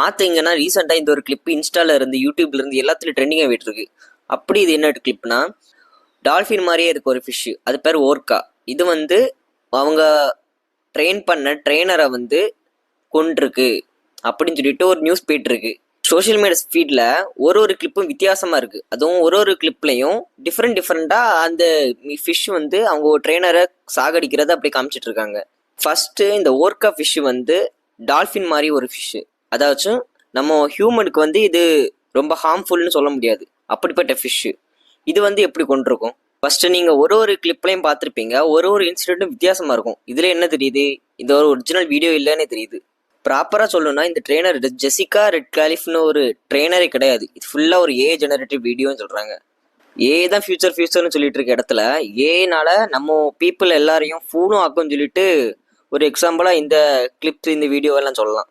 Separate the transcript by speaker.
Speaker 1: பார்த்தீங்கன்னா ரீசெண்டாக இந்த ஒரு கிளிப் இன்ஸ்டால இருந்து யூடியூப்ல இருந்து எல்லாத்துலையும் ட்ரெண்டிங்காக போயிட்டு இருக்கு. அப்படி இது என்ன கிளிப்னா, டால்ஃபின் மாதிரியே இருக்கு ஒரு ஃபிஷ், அது பேர் ஓர்கா. இது வந்து அவங்க ட்ரெயின் பண்ண ட்ரெயினரை வந்து கொண்டிருக்கு அப்படின்னு சொல்லிட்டு ஒரு நியூஸ் போயிட்டு இருக்கு. சோஷியல் மீடியா ஃபீட்ல ஒரு கிளிப்பும் வித்தியாசமா இருக்கு. அதுவும் ஒரு கிளிப்லையும் டிஃப்ரெண்டா அந்த ஃபிஷ் வந்து அவங்க ட்ரெயினரை சாகடிக்கிறத அப்படி காமிச்சிட்டு இருக்காங்க. ஃபர்ஸ்ட் இந்த ஓர்கா ஃபிஷ் வந்து டால்ஃபின் மாதிரி ஒரு ஃபிஷ், அதாச்சும் நம்ம ஹியூமனுக்கு வந்து இது ரொம்ப ஹார்ம்ஃபுல்னு சொல்ல முடியாது, அப்படிப்பட்ட ஃபிஷ். இது வந்து எப்படி கொண்டிருக்கும்? ஃபர்ஸ்ட் நீங்க ஒரு கிளிப்லையும் பார்த்துருப்பீங்க, ஒரு இன்சிடென்ட்டும் வித்தியாசமா இருக்கும். இதுல என்ன தெரியுது? இது ஒரு ஒரிஜினல் வீடியோ இல்லைன்னு தெரியுது. ப்ராப்பரா சொல்லணும்னா இந்த ட்ரெயினர் ஜெசிகா ரெட் கிளாலிஃப்னு ஒரு ட்ரெயினரே கிடையாது. இது ஃபுல்லா ஒரு ஏ ஜெனரேட்டிவ் வீடியோன்னு சொல்றாங்க. ஏ தான் ஃபியூச்சர்னு சொல்லிட்டு இருக்க இடத்துல ஏனால நம்ம பீப்புள் எல்லாரையும் ஃபூலும் ஆக்கும்னு சொல்லிட்டு ஒரு எக்ஸாம்பிளா இந்த கிளிப்ஸ் இந்த வீடியோ எல்லாம் சொல்லலாம்.